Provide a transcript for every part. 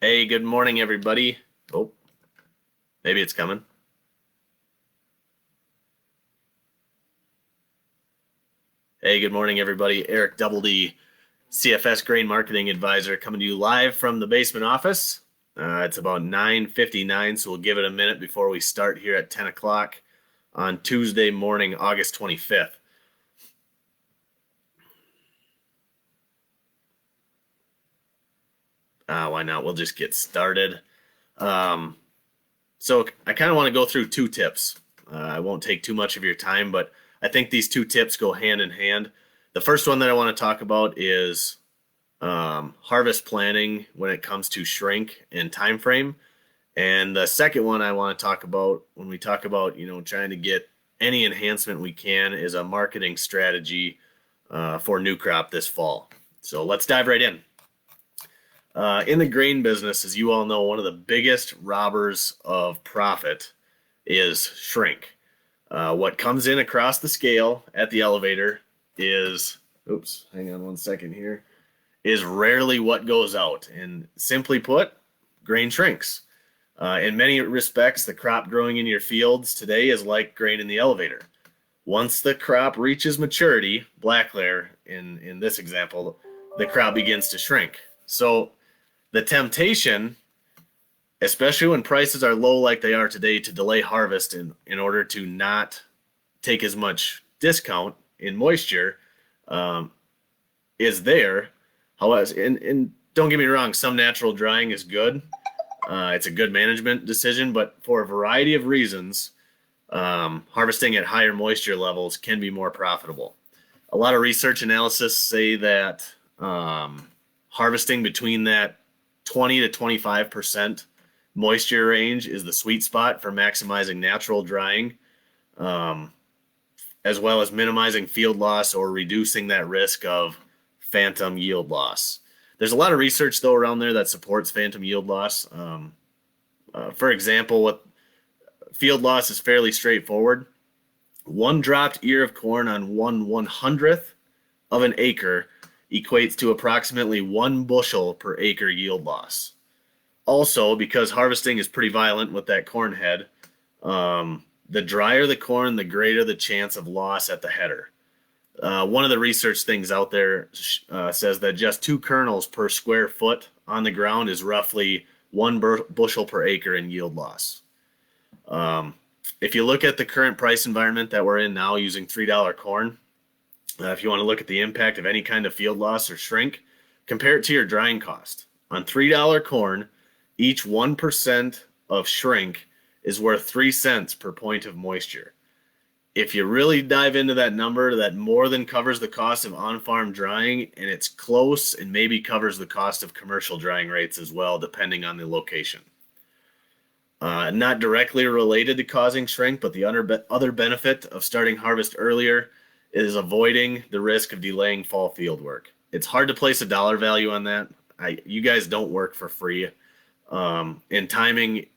Hey, good morning, everybody. Oh, maybe it's coming. Hey, good morning, everybody. Eric Dubbelde, CFS Grain Marketing Advisor, coming to you live from the basement office. It's about 9:59, so we'll give it a minute before we start here at 10 o'clock on Tuesday morning, August 25th. Why not? We'll just get started. So I kind of want to go through two tips. I won't take too much of your time, but I think these two tips go hand in hand. The first one that I want to talk about is harvest planning when it comes to shrink and time frame. And the second one I want to talk about when we talk about, trying to get any enhancement we can is a marketing strategy for new crop this fall. So let's dive right in. In the grain business, as you all know, one of the biggest robbers of profit is shrink. What comes in across the scale at the elevator is, oops, hang on one second here, is rarely what goes out. And simply put, grain shrinks. In many respects, the crop growing in your fields today is like grain in the elevator. Once the crop reaches maturity, black layer in this example, the crop begins to shrink. So the temptation, especially when prices are low like they are today, to delay harvest in order to not take as much discount in moisture is there. However, and don't get me wrong, some natural drying is good. It's a good management decision, but for a variety of reasons, harvesting at higher moisture levels can be more profitable. A lot of research analysis say that harvesting between that 20 to 25% moisture range is the sweet spot for maximizing natural drying, as well as minimizing field loss or reducing that risk of phantom yield loss. There's a lot of research, though, around there that supports phantom yield loss. For example, what field loss is fairly straightforward. One dropped ear of corn on 1/100th of an acre equates to approximately 1 bushel per acre yield loss. Also, because harvesting is pretty violent with that corn head, the drier the corn, the greater the chance of loss at the header. One of the research things out there says that just 2 kernels per square foot on the ground is roughly 1 bushel per acre in yield loss. If you look at the current price environment that we're in now using $3 corn, if you want to look at the impact of any kind of field loss or shrink, compare it to your drying cost. On $3 corn, each 1% of shrink is worth 3 cents per point of moisture. If you really dive into that number, that more than covers the cost of on-farm drying, and it's close and maybe covers the cost of commercial drying rates as well, depending on the location. Not directly related to causing shrink, but the other benefit of starting harvest earlier is avoiding the risk of delaying fall field work. It's hard to place a dollar value on that. You guys don't work for free. And timing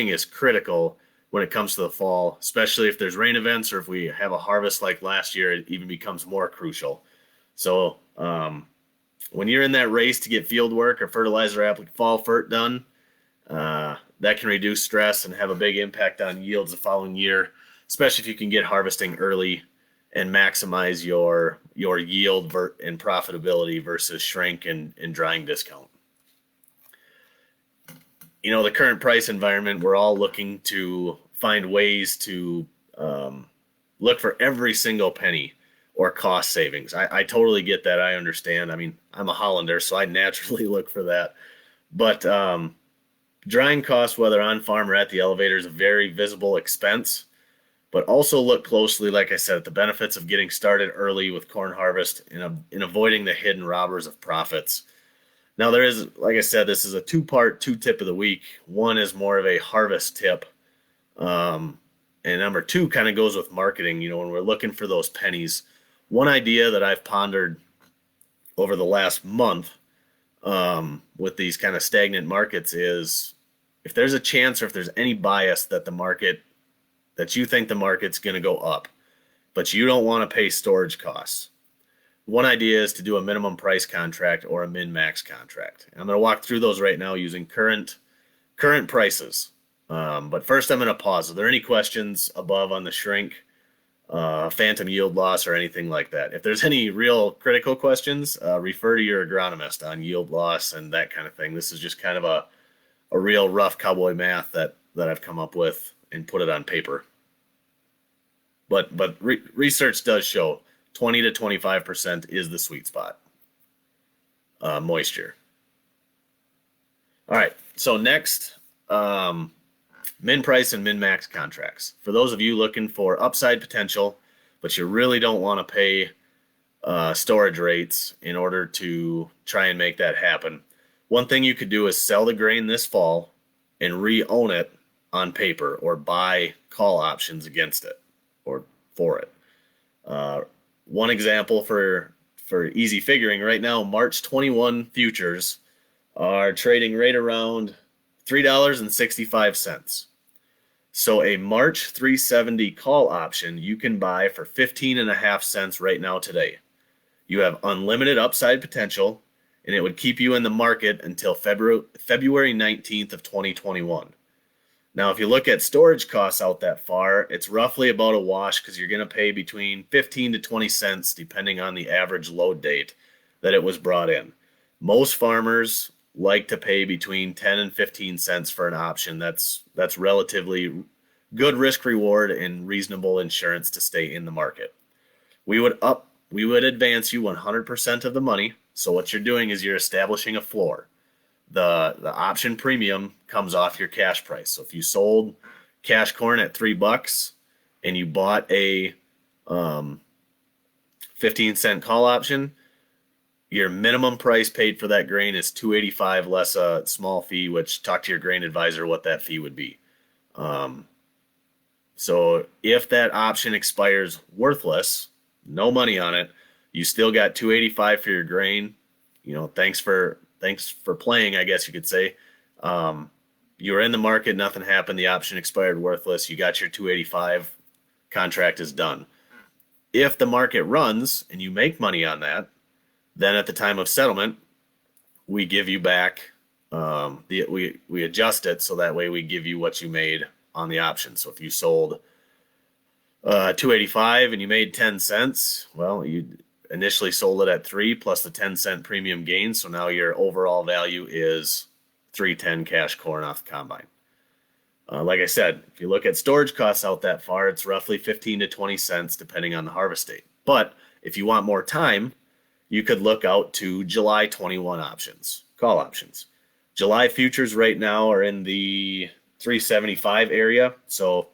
is critical when it comes to the fall, especially if there's rain events or if we have a harvest like last year, it even becomes more crucial. So when you're in that race to get field work or fertilizer fall fert done, that can reduce stress and have a big impact on yields the following year, especially if you can get harvesting early and maximize your yield and profitability versus shrink and drying discount. The current price environment, we're all looking to find ways to look for every single penny or cost savings. I totally get that. I understand. I mean, I'm a Hollander, so I naturally look for that. But drying costs, whether on farm or at the elevator, is a very visible expense. But also look closely, like I said, at the benefits of getting started early with corn harvest in avoiding the hidden robbers of profits. Now, there is, like I said, this is a two-part, two-tip of the week. One is more of a harvest tip. And number 2 kind of goes with marketing. When we're looking for those pennies, one idea that I've pondered over the last month with these kind of stagnant markets is if there's a chance or if there's any bias that you think the market's going to go up, but you don't want to pay storage costs. one idea is to do a minimum price contract or a min-max contract. I'm going to walk through those right now using current prices. But first I'm going to pause. Are there any questions above on the shrink, phantom yield loss, or anything like that? If there's any real critical questions, refer to your agronomist on yield loss and that kind of thing. This is just kind of a real rough cowboy math that I've come up with and put it on paper. But research does show 20 to 25% is the sweet spot, moisture. All right, so next, min price and min max contracts. For those of you looking for upside potential, but you really don't want to pay storage rates in order to try and make that happen, one thing you could do is sell the grain this fall and re-own it on paper, or buy call options against it or for it. One example for easy figuring right now, March 21 futures are trading right around $3.65. So a March 370 call option you can buy for 15.5 cents right now today. You have unlimited upside potential, and it would keep you in the market until February 19th of 2021. Now, if you look at storage costs out that far, it's roughly about a wash, because you're going to pay between 15 to 20 cents depending on the average load date that it was brought in. Most farmers like to pay between 10 and 15 cents for an option. That's relatively good risk reward and reasonable insurance to stay in the market. We would advance you 100% of the money. So what you're doing is you're establishing a floor. The option premium comes off your cash price. So if you sold cash corn at $3 and you bought a 15-cent call option, your minimum price paid for that grain is $2.85 less a small fee, which talk to your grain advisor what that fee would be. So if that option expires worthless, no money on it, you still got $2.85 for your grain. You know, thanks for playing, I guess you could say. You were in the market, nothing happened, the option expired worthless, you got your $2.85, contract is done. If the market runs and you make money on that, then at the time of settlement, we give you back, we adjust it so that way we give you what you made on the option. So if you sold $2.85 and you made 10 cents, well, you initially sold it at $3 plus the 10-cent premium gain. So now your overall value is $3.10 cash corn off the combine. Like I said, if you look at storage costs out that far, it's roughly 15 to 20 cents depending on the harvest date. But if you want more time, you could look out to July 21 options, call options. July futures right now are in the 375 area. So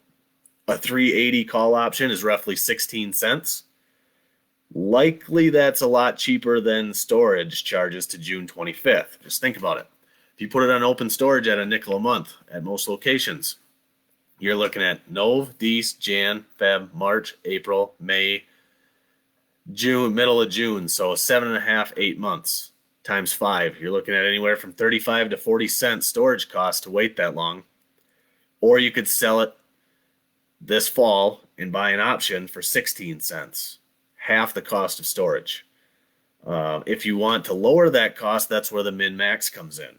a 380 call option is roughly 16 cents. Likely that's a lot cheaper than storage charges to June 25th. Just think about it. If you put it on open storage at a nickel a month at most locations, you're looking at Nov, Dec, Jan, Feb, March, April, May, June, middle of June. So 7.5, 8 months times 5. You're looking at anywhere from 35 to 40 cents storage cost to wait that long. Or you could sell it this fall and buy an option for 16 cents, half the cost of storage. If you want to lower that cost, that's where the min-max comes in.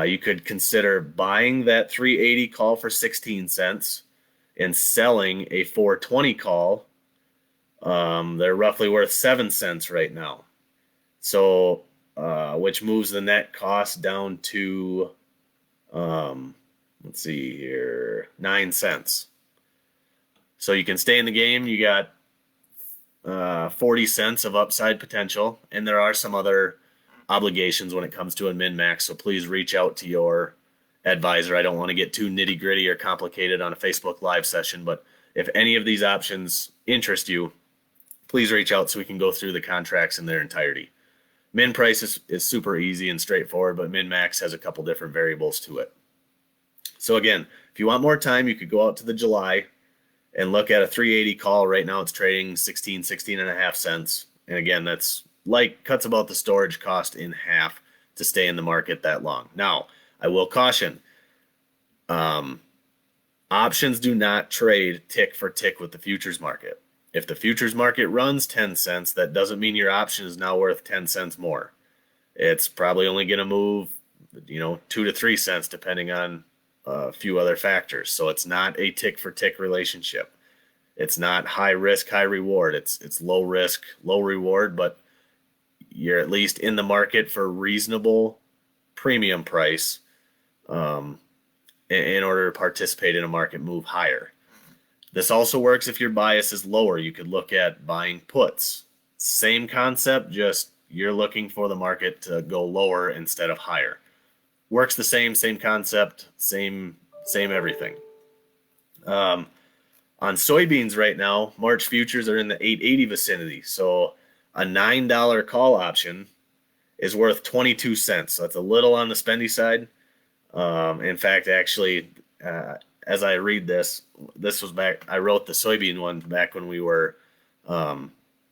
You could consider buying that 380 call for 16 cents and selling a 420 call. They're roughly worth 7 cents right now. So, which moves the net cost down to, let's see here, 9 cents. So you can stay in the game. You got 40 cents of upside potential, and there are some other obligations when it comes to a min-max, so please reach out to your advisor. I don't want to get too nitty-gritty or complicated on a Facebook Live session, but if any of these options interest you, please reach out so we can go through the contracts in their entirety. Min price is super easy and straightforward, but min-max has a couple different variables to it. So again, if you want more time, you could go out to the July and look at a 380 call. Right now it's trading 16.5 cents. And again, that's cuts about the storage cost in half to stay in the market that long. Now, I will caution, options do not trade tick for tick with the futures market. If the futures market runs 10 cents, that doesn't mean your option is now worth 10 cents more. It's probably only going to move, 2 to 3 cents depending on a few other factors. So it's not a tick for tick relationship. It's not high risk, high reward. It's low risk, low reward, but you're at least in the market for reasonable premium price in order to participate in a market move higher. This also works if your bias is lower. You could look at buying puts. Same concept, just you're looking for the market to go lower instead of higher. Works the same concept, same everything. On soybeans right now, March futures are in the 880 vicinity. So a $9 call option is worth 22 cents. So that's a little on the spendy side. In fact, actually, as I read this was back, I wrote the soybean one back when we were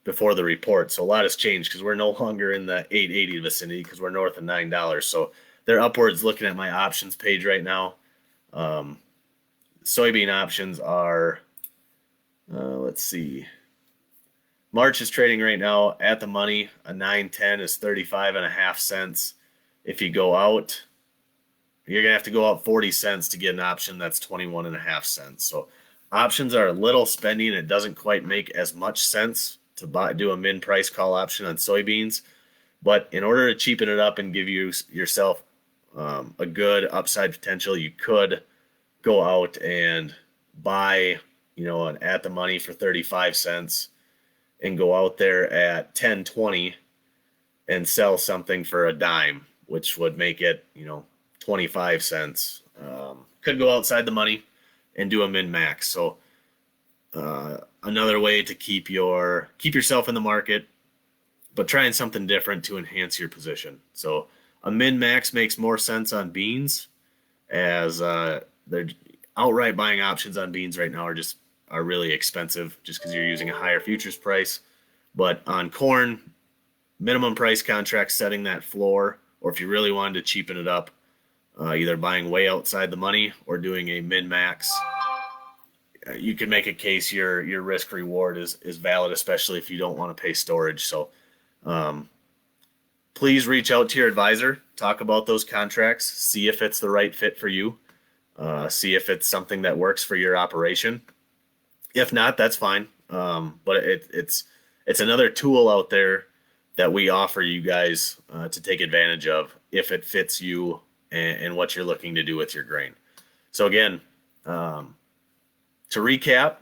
before the report. So a lot has changed because we're no longer in the 880 vicinity because we're north of $9. So they're upwards looking at my options page right now. Soybean options are, let's see. March is trading right now at the money. A 910 is 35.5 cents. If you go out, you're going to have to go out 40 cents to get an option that's 21.5 cents. So options are a little spendy and it doesn't quite make as much sense to do a min price call option on soybeans. But in order to cheapen it up and give yourself a good upside potential, you could go out and buy, an at the money for 35 cents and go out there at 10.20 and sell something for a dime, which would make it, 25 cents. Could go outside the money and do a min-max. So another way to keep yourself in the market, but trying something different to enhance your position. So a min-max makes more sense on beans, as they're outright buying options on beans right now are really expensive just because you're using a higher futures price. But on corn, minimum price contracts setting that floor, or if you really wanted to cheapen it up, either buying way outside the money or doing a min-max, you can make a case your risk reward is valid, especially if you don't want to pay storage. So please reach out to your advisor, talk about those contracts, see if it's the right fit for you, see if it's something that works for your operation. If not, that's fine. But it's another tool out there that we offer you guys to take advantage of if it fits you and what you're looking to do with your grain. So again, to recap,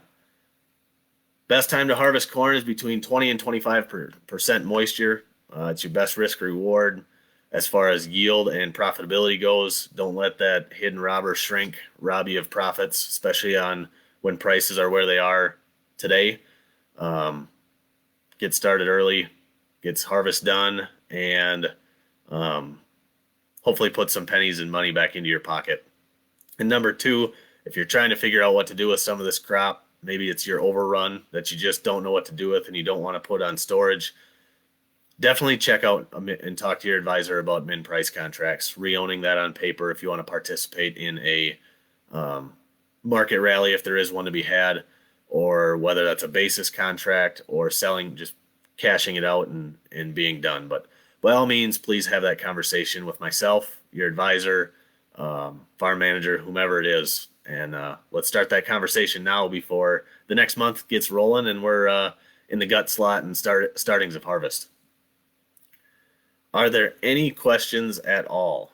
best time to harvest corn is between 20 and 25% moisture. It's your best risk reward as far as yield and profitability goes. Don't let that hidden robber shrink rob you of profits, especially on when prices are where they are today. Get started early, gets harvest done, and hopefully put some pennies and money back into your pocket. And number two, if you're trying to figure out what to do with some of this crop, maybe it's your overrun that you just don't know what to do with and you don't want to put on storage, definitely check out and talk to your advisor about min price contracts, re-owning that on paper if you want to participate in a market rally, if there is one to be had, or whether that's a basis contract or selling, just cashing it out and being done. But by all means, please have that conversation with myself, your advisor, farm manager, whomever it is. And let's start that conversation now before the next month gets rolling and we're in the gut slot and startings of harvest. Are there any questions at all?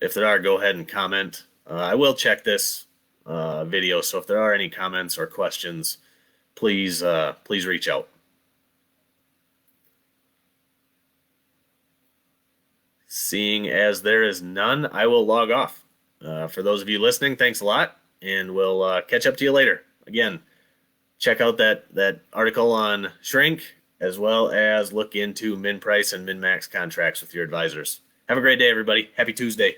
If there are, go ahead and comment. I will check this video, so if there are any comments or questions, please reach out. Seeing as there is none, I will log off. For those of you listening, thanks a lot, and we'll catch up to you later. Again, check out that article on shrink, as well as look into min price and min max contracts with your advisors. Have a great day, everybody. Happy Tuesday.